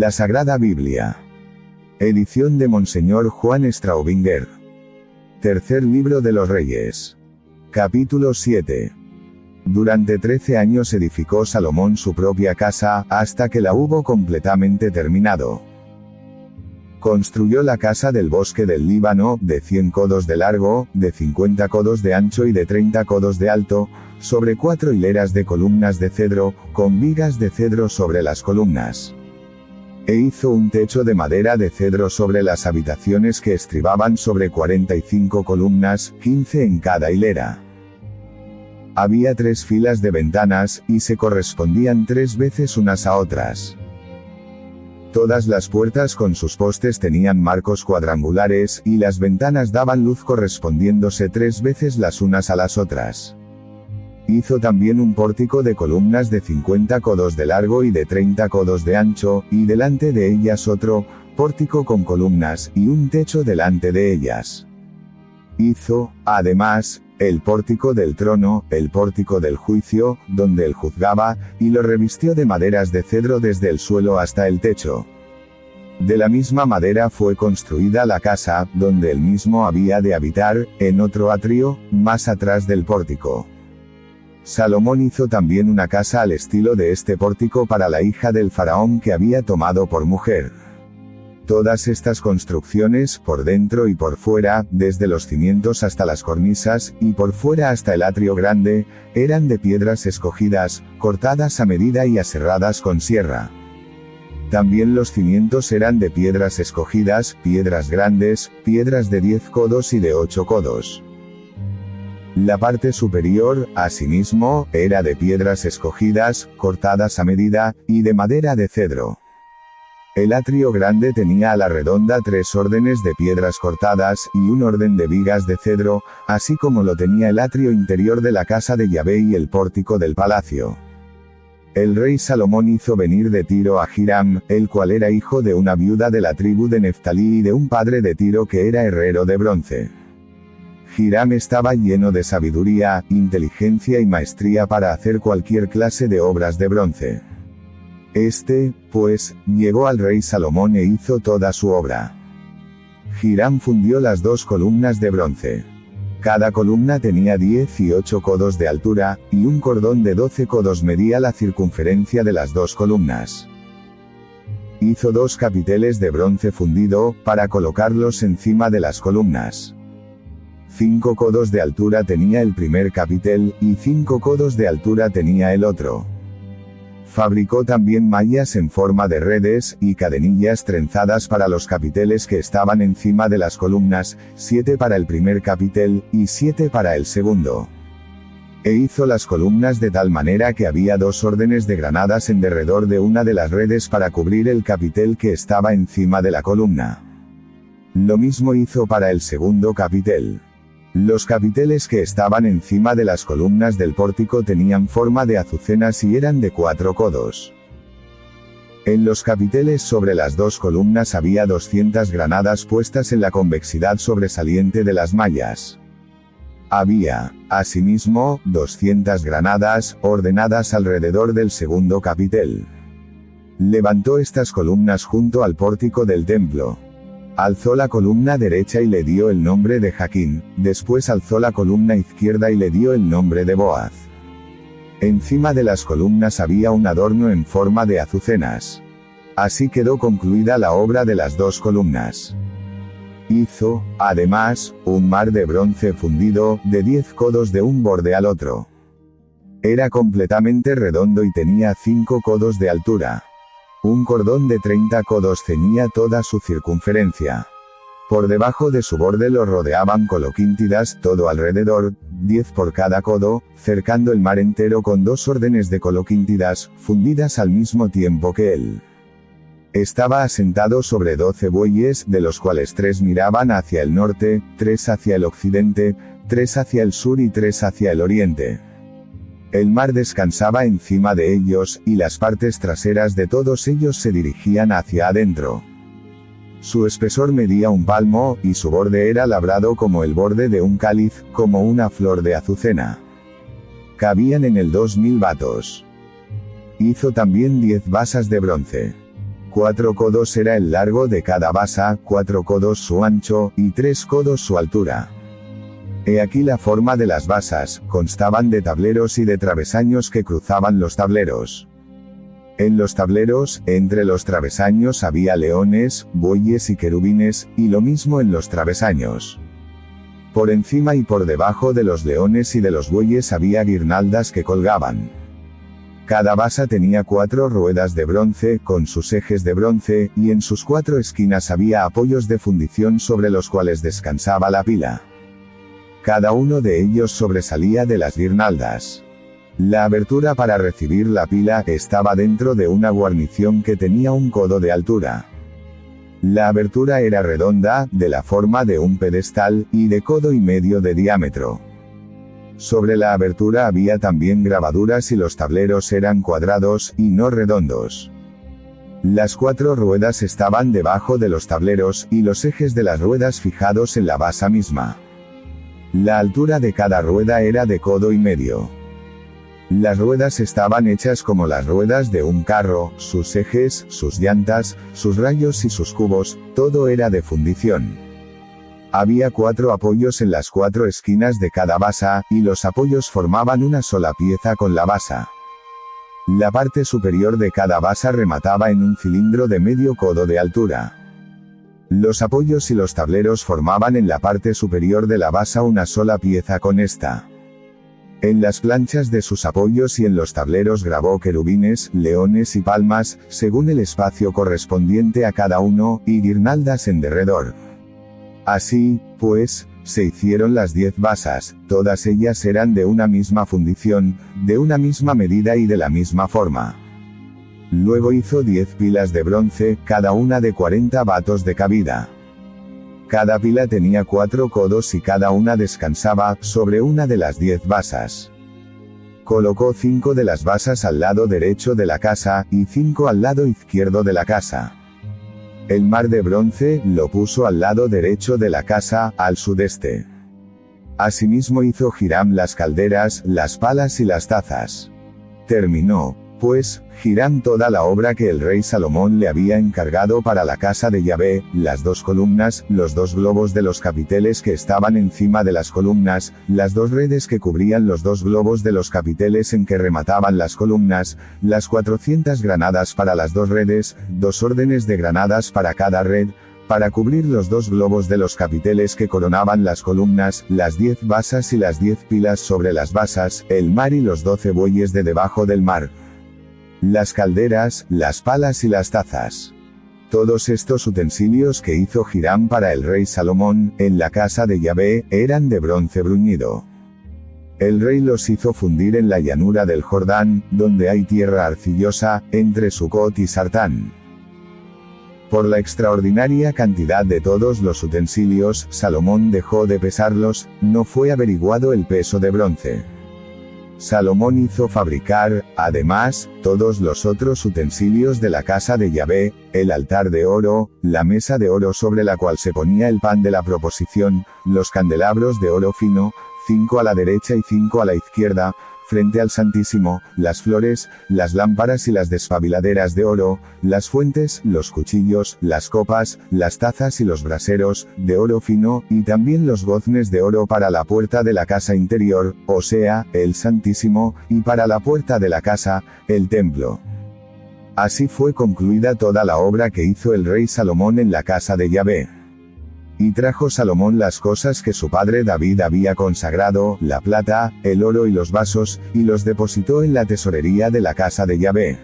La Sagrada Biblia. Edición de Monseñor Juan Straubinger. Tercer libro de los Reyes. Capítulo 7. Durante 13 años edificó Salomón su propia casa, hasta que la hubo completamente terminado. Construyó la casa del bosque del Líbano, de 100 codos de largo, de 50 codos de ancho y de 30 codos de alto, sobre 4 hileras de columnas de cedro, con vigas de cedro sobre las columnas. E hizo un techo de madera de cedro sobre las habitaciones que estribaban sobre 45 columnas, 15 en cada hilera. Había 3 filas de ventanas, y se correspondían 3 veces unas a otras. Todas las puertas con sus postes tenían marcos cuadrangulares, y las ventanas daban luz correspondiéndose 3 veces las unas a las otras. Hizo también un pórtico de columnas de 50 codos de largo y de 30 codos de ancho, y delante de ellas otro pórtico con columnas, y un techo delante de ellas. Hizo, además, el pórtico del trono, el pórtico del juicio, donde él juzgaba, y lo revistió de maderas de cedro desde el suelo hasta el techo. De la misma madera fue construida la casa, donde él mismo había de habitar, en otro atrio, más atrás del pórtico. Salomón hizo también una casa al estilo de este pórtico para la hija del faraón que había tomado por mujer. Todas estas construcciones, por dentro y por fuera, desde los cimientos hasta las cornisas, y por fuera hasta el atrio grande, eran de piedras escogidas, cortadas a medida y aserradas con sierra. También los cimientos eran de piedras escogidas, piedras grandes, piedras de 10 codos y de 8 codos. La parte superior, asimismo, era de piedras escogidas, cortadas a medida, y de madera de cedro. El atrio grande tenía a la redonda 3 órdenes de piedras cortadas, y un orden de vigas de cedro, así como lo tenía el atrio interior de la casa de Yahvé y el pórtico del palacio. El rey Salomón hizo venir de Tiro a Hiram, el cual era hijo de una viuda de la tribu de Neftalí y de un padre de Tiro que era herrero de bronce. Hiram estaba lleno de sabiduría, inteligencia y maestría para hacer cualquier clase de obras de bronce. Pues, llegó al rey Salomón e hizo toda su obra. Hiram fundió las 2 columnas de bronce. Cada columna tenía 18 codos de altura, y un cordón de 12 codos medía la circunferencia de las 2 columnas. Hizo 2 capiteles de bronce fundido, para colocarlos encima de las columnas. 5 codos de altura tenía el primer capitel, y 5 codos de altura tenía el otro. Fabricó también mallas en forma de redes, y cadenillas trenzadas para los capiteles que estaban encima de las columnas, 7 para el primer capitel, y 7 para el segundo. E hizo las columnas de tal manera que había 2 órdenes de granadas en derredor de una de las redes para cubrir el capitel que estaba encima de la columna. Lo mismo hizo para el segundo capitel. Los capiteles que estaban encima de las columnas del pórtico tenían forma de azucenas y eran de 4 codos. En los capiteles sobre las 2 columnas había 200 granadas puestas en la convexidad sobresaliente de las mallas. Había, asimismo, 200 granadas, ordenadas alrededor del segundo capitel. Levantó estas columnas junto al pórtico del templo. Alzó la columna derecha y le dio el nombre de Jaquín, después alzó la columna izquierda y le dio el nombre de Boaz. Encima de las columnas había un adorno en forma de azucenas. Así quedó concluida la obra de las 2 columnas. Hizo, además, un mar de bronce fundido, de 10 codos de un borde al otro. Era completamente redondo y tenía 5 codos de altura. Un cordón de 30 codos ceñía toda su circunferencia. Por debajo de su borde lo rodeaban coloquíntidas todo alrededor, 10 por cada codo, cercando el mar entero con 2 órdenes de coloquíntidas, fundidas al mismo tiempo que él. Estaba asentado sobre 12 bueyes, de los cuales 3 miraban hacia el norte, 3 hacia el occidente, 3 hacia el sur y 3 hacia el oriente. El mar descansaba encima de ellos, y las partes traseras de todos ellos se dirigían hacia adentro. Su espesor medía 1 palmo, y su borde era labrado como el borde de un cáliz, como una flor de azucena. Cabían en él 2000 batos. Hizo también 10 basas de bronce. 4 codos era el largo de cada basa, 4 codos su ancho, y 3 codos su altura. He aquí la forma de las basas, constaban de tableros y de travesaños que cruzaban los tableros. En los tableros, entre los travesaños había leones, bueyes y querubines, y lo mismo en los travesaños. Por encima y por debajo de los leones y de los bueyes había guirnaldas que colgaban. Cada basa tenía 4 ruedas de bronce, con sus ejes de bronce, y en sus 4 esquinas había apoyos de fundición sobre los cuales descansaba la pila. Cada uno de ellos sobresalía de las guirnaldas. La abertura para recibir la pila estaba dentro de una guarnición que tenía 1 codo de altura. La abertura era redonda, de la forma de un pedestal, y de 1,5 codos de diámetro. Sobre la abertura había también grabaduras y los tableros eran cuadrados, y no redondos. Las 4 ruedas estaban debajo de los tableros, y los ejes de las ruedas fijados en la basa misma. La altura de cada rueda era de 1,5 codos. Las ruedas estaban hechas como las ruedas de un carro, sus ejes, sus llantas, sus rayos y sus cubos, todo era de fundición. Había 4 apoyos en las 4 esquinas de cada basa, y los apoyos formaban una sola pieza con la basa. La parte superior de cada basa remataba en un cilindro de medio codo de altura. Los apoyos y los tableros formaban en la parte superior de la basa una sola pieza con esta. En las planchas de sus apoyos y en los tableros grabó querubines, leones y palmas, según el espacio correspondiente a cada uno, y guirnaldas en derredor. Así, pues, se hicieron las 10 basas, todas ellas eran de una misma fundición, de una misma medida y de la misma forma. Luego hizo 10 pilas de bronce, cada una de 40 batos de cabida. Cada pila tenía 4 codos y cada una descansaba sobre una de las 10 basas. Colocó 5 de las basas al lado derecho de la casa, y 5 al lado izquierdo de la casa. El mar de bronce lo puso al lado derecho de la casa, al sudeste. Asimismo hizo Hiram las calderas, las palas y las tazas. Terminó, pues, Hiram toda la obra que el rey Salomón le había encargado para la casa de Yahvé, las 2 columnas, los 2 globos de los capiteles que estaban encima de las columnas, las 2 redes que cubrían los 2 globos de los capiteles en que remataban las columnas, las 400 granadas para las 2 redes, 2 órdenes de granadas para cada red, para cubrir los 2 globos de los capiteles que coronaban las columnas, las 10 basas y las 10 pilas sobre las basas, el mar y los 12 bueyes de debajo del mar, las calderas, las palas y las tazas. Todos estos utensilios que hizo Hiram para el rey Salomón, en la casa de Yahvé, eran de bronce bruñido. El rey los hizo fundir en la llanura del Jordán, donde hay tierra arcillosa, entre Sucot y Sartán. Por la extraordinaria cantidad de todos los utensilios, Salomón dejó de pesarlos, no fue averiguado el peso de bronce. Salomón hizo fabricar, además, todos los otros utensilios de la casa de Yahvé, el altar de oro, la mesa de oro sobre la cual se ponía el pan de la proposición, los candelabros de oro fino, 5 a la derecha y 5 a la izquierda, frente al Santísimo, las flores, las lámparas y las despabiladeras de oro, las fuentes, los cuchillos, las copas, las tazas y los braseros, de oro fino, y también los goznes de oro para la puerta de la casa interior, o sea, el Santísimo, y para la puerta de la casa, el templo. Así fue concluida toda la obra que hizo el rey Salomón en la casa de Yahvé. Y trajo Salomón las cosas que su padre David había consagrado, la plata, el oro y los vasos, y los depositó en la tesorería de la casa de Yahvé.